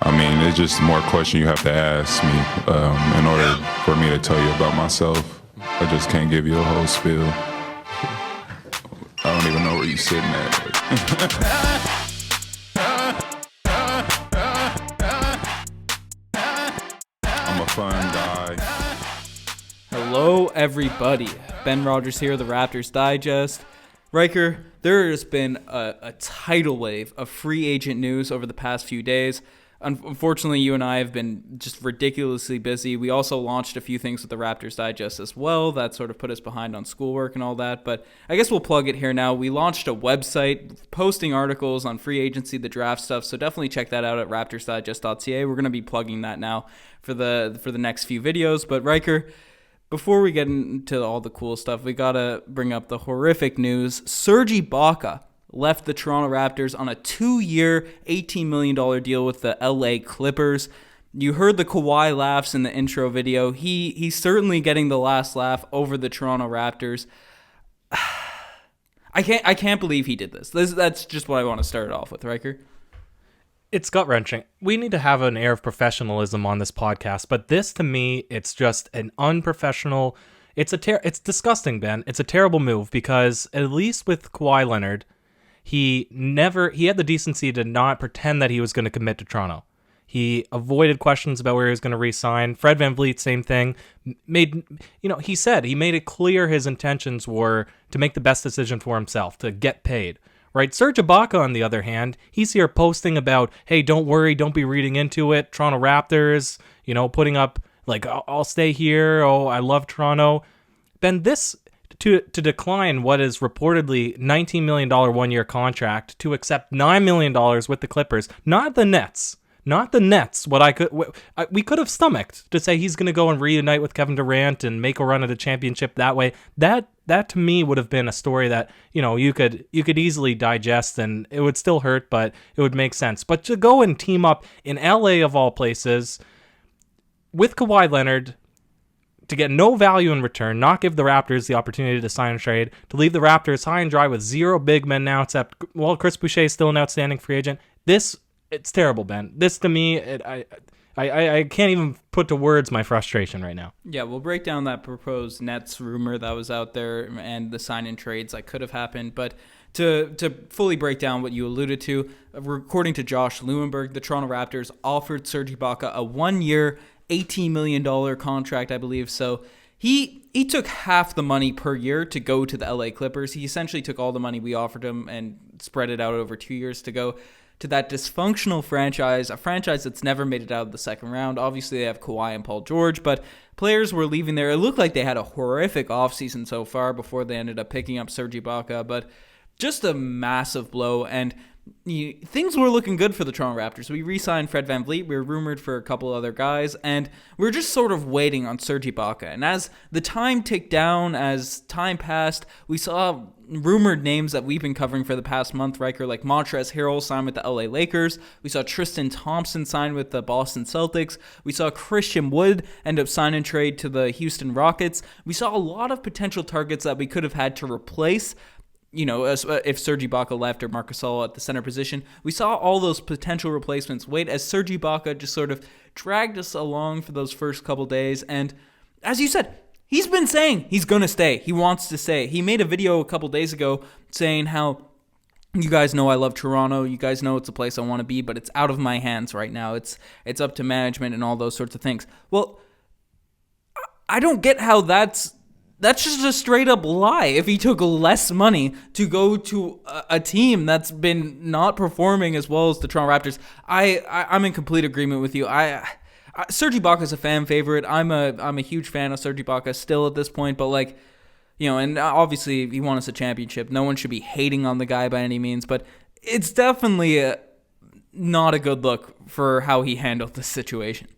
I mean, it's just more question you have to ask me in order for me to tell you about myself. I just can't give you a whole spiel. I don't even know where you're sitting at. I'm a fun guy. Hello, everybody. Ben Rogers here, the Raptors Digest. Ryker, there has been a tidal wave of free agent news over the past few days. Unfortunately, you and I have been just ridiculously busy. We also launched a few things with the Raptors Digest as well. That sort of put us behind on schoolwork and all that. But I guess we'll plug it here now. We launched a website posting articles on free agency, the draft stuff. So definitely check that out at raptorsdigest.ca. We're going to be plugging that now for the next few videos. But Ryker, before we get into all the cool stuff, we got to bring up the horrific news. Serge Ibaka left the Toronto Raptors on a 2-year, $18 million deal with the LA Clippers. You heard the Kawhi laughs in the intro video. He's certainly getting the last laugh over the Toronto Raptors. I can't believe he did this. That's just what I want to start off with, Ryker. It's gut-wrenching. We need to have an air of professionalism on this podcast, but this, to me, it's just an unprofessional. It's disgusting, Ben. It's a terrible move because at least with Kawhi Leonard, he had the decency to not pretend that he was going to commit to Toronto. He avoided questions about where he was going to re-sign. Fred VanVleet, same thing. He made it clear his intentions were to make the best decision for himself, to get paid. Right? Serge Ibaka, on the other hand, he's here posting about, hey, don't worry, don't be reading into it. Toronto Raptors, putting up, like, I'll stay here. Oh, I love Toronto. Ben, this, to decline what is reportedly $19 million one-year contract to accept $9 million with the Clippers, not the Nets. We could have stomached to say he's going to go and reunite with Kevin Durant and make a run at a championship that way. That to me would have been a story that, you could easily digest and it would still hurt, but it would make sense. But to go and team up in LA of all places with Kawhi Leonard to get no value in return, not give the Raptors the opportunity to sign and trade, to leave the Raptors high and dry with zero big men now, except, Chris Boucher is still an outstanding free agent. It's terrible, Ben. This, to me, I can't even put to words my frustration right now. Yeah, we'll break down that proposed Nets rumor that was out there and the sign-in trades that could have happened. But to fully break down what you alluded to, according to Josh Lewenberg, the Toronto Raptors offered Serge Ibaka a 1-year, $18 million contract, I believe. So he took half the money per year to go to the LA Clippers. He essentially took all the money we offered him and spread it out over 2 years to go to that dysfunctional franchise, a franchise that's never made it out of the second round. Obviously, they have Kawhi and Paul George, but players were leaving there. It looked like they had a horrific offseason so far before they ended up picking up Serge Ibaka, but just a massive blow, and things were looking good for the Toronto Raptors. We re-signed Fred VanVleet. We were rumored for a couple other guys, and we were just sort of waiting on Serge Ibaka. And as the time ticked down, as time passed, we saw rumored names that we've been covering for the past month, Ryker, like Montrezl Harrell sign with the LA Lakers. We saw Tristan Thompson sign with the Boston Celtics. We saw Christian Wood end up sign and trade to the Houston Rockets. We saw a lot of potential targets that we could have had to replace, if Serge Ibaka left or Marc Gasol at the center position. We saw all those potential replacements wait as Serge Ibaka just sort of dragged us along for those first couple days. And as you said, he's been saying he's going to stay. He wants to stay. He made a video a couple days ago saying how, you guys know I love Toronto. You guys know it's a place I want to be, but it's out of my hands right now. It's up to management and all those sorts of things. Well, I don't get how that's just a straight up lie. If he took less money to go to a team that's been not performing as well as the Toronto Raptors, I'm in complete agreement with you. Serge Ibaka is a fan favorite. I'm a huge fan of Serge Ibaka still at this point, but and obviously he won us a championship. No one should be hating on the guy by any means, but it's definitely not a good look for how he handled this situation.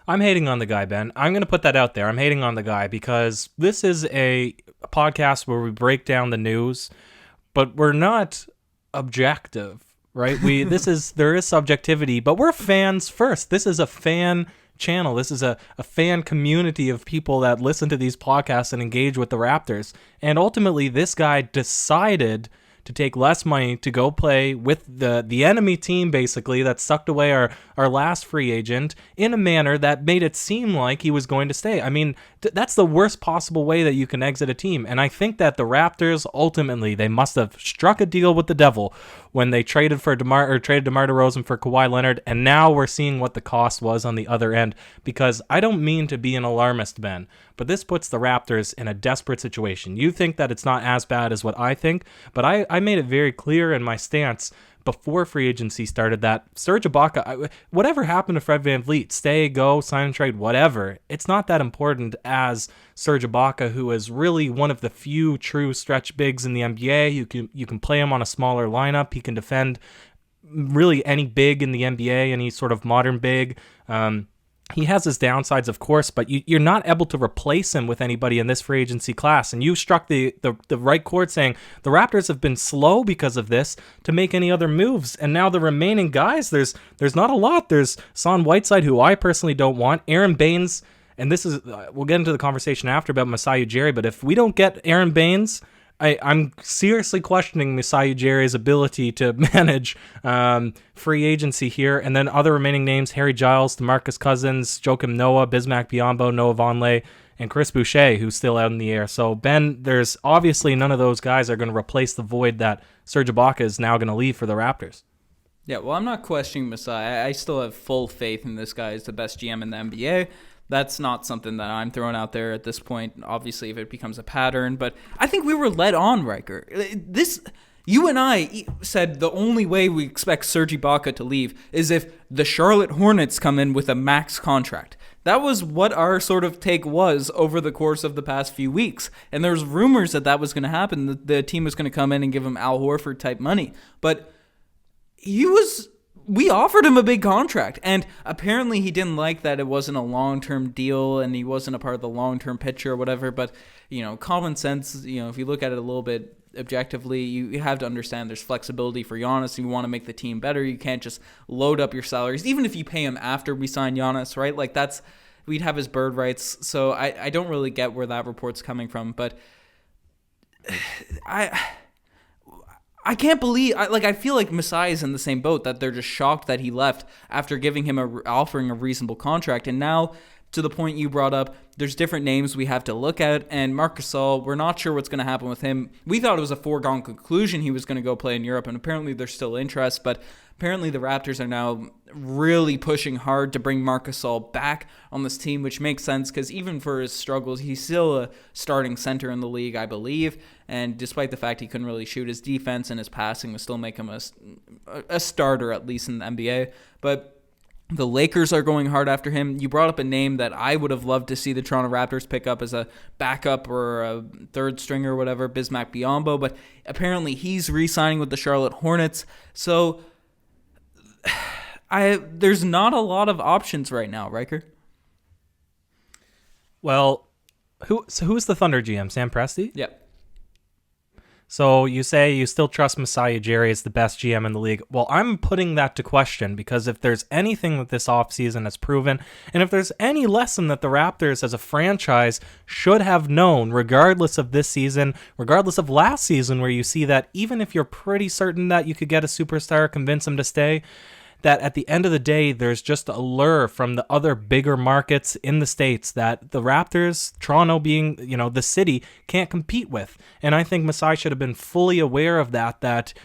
I'm hating on the guy, Ben. I'm going to put that out there. I'm hating on the guy because this is a podcast where we break down the news, but we're not objective, right? There is subjectivity, but we're fans first. This is a fan channel. This is a fan community of people that listen to these podcasts and engage with the Raptors. And ultimately, this guy decided to take less money to go play with the enemy team, basically, that sucked away our last free agent in a manner that made it seem like he was going to stay. I mean, that's the worst possible way that you can exit a team. And I think that the Raptors, ultimately, they must have struck a deal with the devil when they traded DeMar DeRozan for Kawhi Leonard, and now we're seeing what the cost was on the other end. Because I don't mean to be an alarmist, Ben, but this puts the Raptors in a desperate situation. You think that it's not as bad as what I think, but I made it very clear in my stance before free agency started that Serge Ibaka, whatever happened to Fred VanVleet, stay, go, sign and trade, whatever, it's not that important as Serge Ibaka, who is really one of the few true stretch bigs in the NBA. You can play him on a smaller lineup. He can defend really any big in the NBA, any sort of modern big. He has his downsides, of course, but you're not able to replace him with anybody in this free agency class. And you struck the right chord saying the Raptors have been slow because of this to make any other moves. And now the remaining guys, there's not a lot. There's Son Whiteside, who I personally don't want. Aaron Baines, and this is we'll get into the conversation after about Masai Ujiri, but if we don't get Aaron Baines, I'm seriously questioning Masai Ujiri's ability to manage free agency here. And then other remaining names, Harry Giles, DeMarcus Cousins, Joakim Noah, Bismack Biyombo, Noah Vonleh, and Chris Boucher, who's still out in the air. So, Ben, there's obviously none of those guys are going to replace the void that Serge Ibaka is now going to leave for the Raptors. Yeah, well, I'm not questioning Masai. I still have full faith in this guy as the best GM in the NBA. That's not something that I'm throwing out there at this point, obviously, if it becomes a pattern. But I think we were led on, Riker. You and I said the only way we expect Serge Ibaka to leave is if the Charlotte Hornets come in with a max contract. That was what our sort of take was over the course of the past few weeks. And there was rumors that was going to happen, that the team was going to come in and give him Al Horford type money. But we offered him a big contract, and apparently he didn't like that it wasn't a long-term deal and he wasn't a part of the long-term picture or whatever. But, common sense, if you look at it a little bit objectively, you have to understand there's flexibility for Giannis. You want to make the team better. You can't just load up your salaries, even if you pay him after we sign Giannis, right? Like, we'd have his bird rights. So I don't really get where that report's coming from, but I can't believe, I feel like Masai is in the same boat, that they're just shocked that he left after giving him offering a reasonable contract. And now, to the point you brought up, there's different names we have to look at. And Marc Gasol, we're not sure what's going to happen with him. We thought it was a foregone conclusion he was going to go play in Europe, and apparently there's still interest. But apparently the Raptors are now really pushing hard to bring Marc Gasol back on this team, which makes sense because even for his struggles, he's still a starting center in the league, I believe. And despite the fact he couldn't really shoot, his defense and his passing would still make him a starter, at least in the NBA. But the Lakers are going hard after him. You brought up a name that I would have loved to see the Toronto Raptors pick up as a backup or a third stringer or whatever, Bismack Biyombo, but apparently he's re-signing with the Charlotte Hornets. So there's not a lot of options right now, Riker. Well, who's the Thunder GM? Sam Presti? Yep. So you say you still trust Masai Ujiri as the best GM in the league. Well, I'm putting that to question because if there's anything that this offseason has proven, and if there's any lesson that the Raptors as a franchise should have known, regardless of this season, regardless of last season, where you see that even if you're pretty certain that you could get a superstar, convince him to stay, that at the end of the day, there's just a lure from the other bigger markets in the States that the Raptors, Toronto being, the city, can't compete with. And I think Masai should have been fully aware of that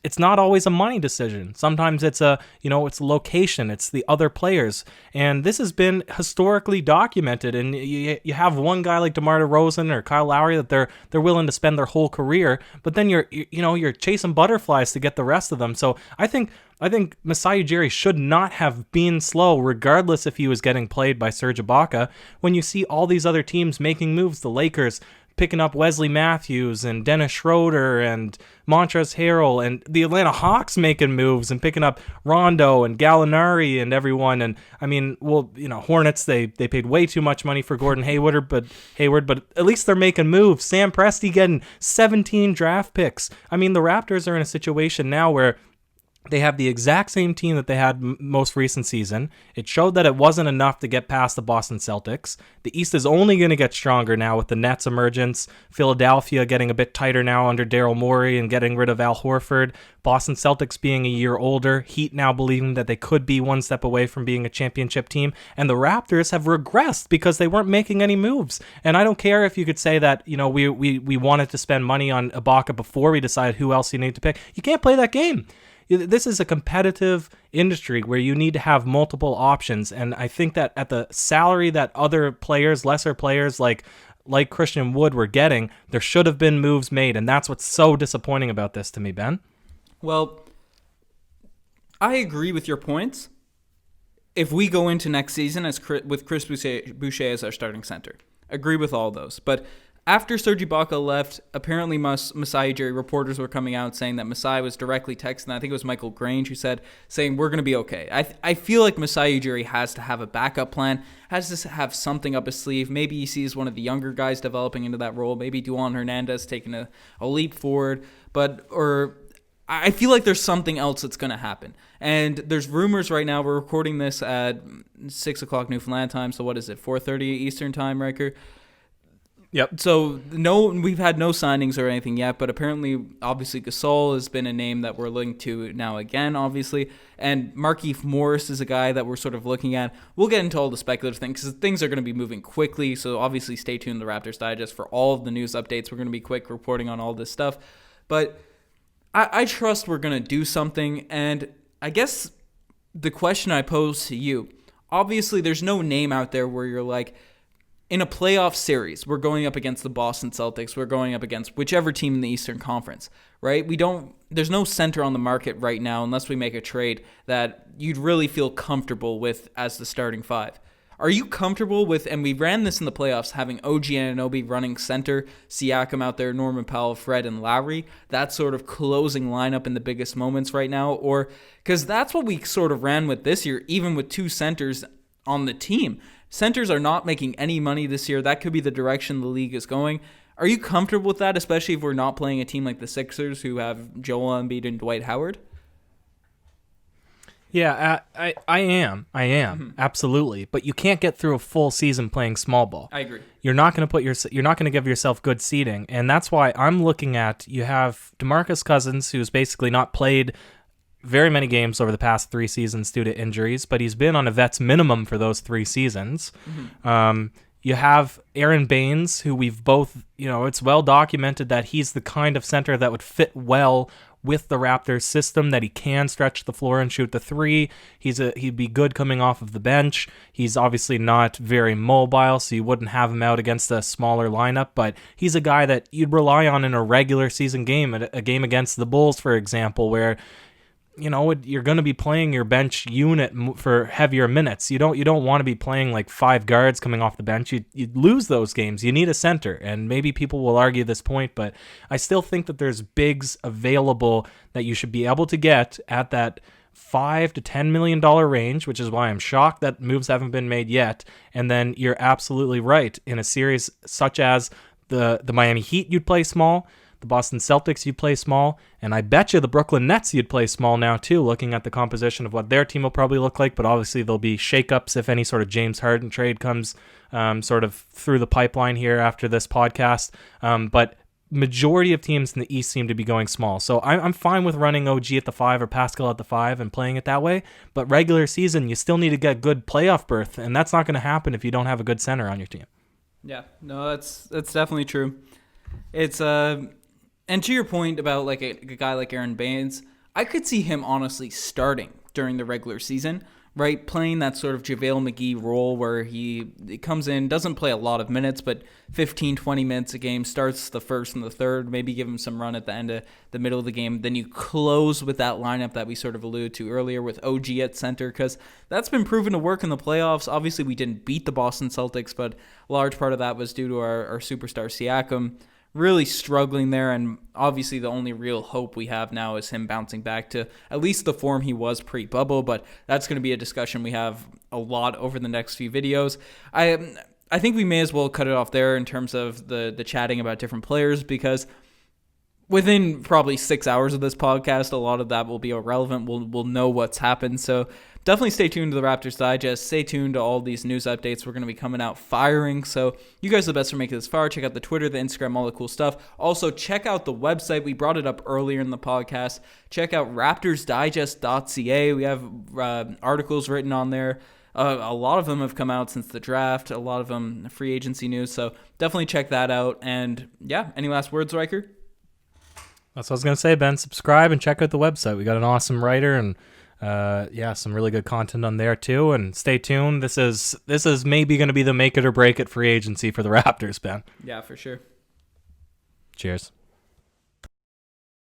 it's not always a money decision. Sometimes it's it's location, it's the other players. And this has been historically documented. And you have one guy like DeMar DeRozan or Kyle Lowry that they're willing to spend their whole career, but then you're chasing butterflies to get the rest of them. So I think Masai Ujiri should not have been slow, regardless if he was getting played by Serge Ibaka. When you see all these other teams making moves, the Lakers picking up Wesley Matthews and Dennis Schroeder and Montrezl Harrell, and the Atlanta Hawks making moves and picking up Rondo and Gallinari and everyone. And I mean, Hornets, they paid way too much money for Gordon Hayward, but at least they're making moves. Sam Presti getting 17 draft picks. I mean, the Raptors are in a situation now where They have the exact same team that they had most recent season. It showed that it wasn't enough to get past the Boston Celtics. The East is only going to get stronger now with the Nets' emergence. Philadelphia getting a bit tighter now under Daryl Morey and getting rid of Al Horford. Boston Celtics being a year older. Heat now believing that they could be one step away from being a championship team. And the Raptors have regressed because they weren't making any moves. And I don't care if you could say that, you know, we wanted to spend money on Ibaka before we decided who else you need to pick. You can't play that game. This is a competitive industry where you need to have multiple options, and I think that at the salary that other players, lesser players like Christian Wood were getting, there should have been moves made, and that's what's so disappointing about this to me, Ben. Well, I agree with your points. If we go into next season with Chris Boucher as our starting center, agree with all those, but after Serge Ibaka left, apparently Masai Ujiri reporters were coming out saying that Masai was directly texting, I think it was Michael Grange who said, saying, we're going to be okay. I feel like Masai Ujiri has to have a backup plan, has to have something up his sleeve. Maybe he sees one of the younger guys developing into that role. Maybe Duan Hernandez taking a leap forward. Or I feel like there's something else that's going to happen. And there's rumors right now. We're recording this at 6 o'clock Newfoundland time. So what is it, 4:30 Eastern time, Riker? Yep. So we've had no signings or anything yet, but apparently, obviously, Gasol has been a name that we're linked to now again, obviously. And Markieff Morris is a guy that we're sort of looking at. We'll get into all the speculative things because things are going to be moving quickly. So obviously, stay tuned to the Raptors Digest for all of the news updates. We're going to be quick reporting on all this stuff. But I trust we're going to do something. And I guess the question I pose to you, obviously, there's no name out there where you're like, in a playoff series, we're going up against the Boston Celtics. We're going up against whichever team in the Eastern Conference, right? There's no center on the market right now unless we make a trade that you'd really feel comfortable with as the starting five. Are you comfortable with, and we ran this in the playoffs, having OG Anunoby running center, Siakam out there, Norman Powell, Fred, and Lowry, that sort of closing lineup in the biggest moments right now? Or, because that's what we sort of ran with this year, even with two centers on the team. Centers are not making any money this year. That could be the direction the league is going. Are you comfortable with that, especially if we're not playing a team like the Sixers who have Joel Embiid and Dwight Howard? Yeah, I am. Absolutely. But you can't get through a full season playing small ball. I agree. You're not going to give yourself good seeding, and that's why I'm looking at, you have DeMarcus Cousins, who's basically not played very many games over the past 3 seasons due to injuries, but he's been on a vet's minimum for those 3 seasons. Mm-hmm. You have Aaron Baines, who we've both, it's well documented that he's the kind of center that would fit well with the Raptors system, that he can stretch the floor and shoot the 3. He'd be good coming off of the bench. He's obviously not very mobile, so you wouldn't have him out against a smaller lineup, but he's a guy that you'd rely on in a regular season game, a game against the Bulls, for example, where you're going to be playing your bench unit for heavier minutes. You don't want to be playing like 5 guards coming off the bench. You'd lose those games. You need a center, and maybe people will argue this point, but I still think that there's bigs available that you should be able to get at that $5 to $10 million range, which is why I'm shocked that moves haven't been made yet. And then you're absolutely right. In a series such as the Miami Heat, you'd play small. The Boston Celtics, you'd play small, and I bet you the Brooklyn Nets you'd play small now too, looking at the composition of what their team will probably look like, but obviously there'll be shakeups if any sort of James Harden trade comes sort of through the pipeline here after this podcast, but majority of teams in the East seem to be going small, so I'm fine with running OG at the 5 or Pascal at the 5 and playing it that way, but regular season, you still need to get good playoff berth, and that's not going to happen if you don't have a good center on your team. Yeah, no, that's definitely true. It's And to your point about like a guy like Aaron Baines, I could see him honestly starting during the regular season, right? Playing that sort of JaVale McGee role where he comes in, doesn't play a lot of minutes, but 15, 20 minutes a game, starts the first and the third, maybe give him some run at the end of the middle of the game. Then you close with that lineup that we sort of alluded to earlier with OG at center, because that's been proven to work in the playoffs. Obviously, we didn't beat the Boston Celtics, but a large part of that was due to our superstar Siakam really struggling there, and obviously the only real hope we have now is him bouncing back to at least the form he was pre-bubble, but that's going to be a discussion we have a lot over the next few videos. I think we may as well cut it off there in terms of the chatting about different players, because within probably 6 hours of this podcast, a lot of that will be irrelevant. We'll know what's happened. So definitely stay tuned to the Raptors Digest. Stay tuned to all these news updates. We're going to be coming out firing. So you guys are the best for making this far. Check out the Twitter, the Instagram, all the cool stuff. Also, check out the website. We brought it up earlier in the podcast. Check out raptorsdigest.ca. We have articles written on there. A lot of them have come out since the draft. A lot of them free agency news. So definitely check that out. And yeah, any last words, Riker? That's what I was going to say, Ben. Subscribe and check out the website. We got an awesome writer and some really good content on there too. And stay tuned. This is maybe going to be the make it or break it free agency for the Raptors, Ben. Yeah, for sure. Cheers.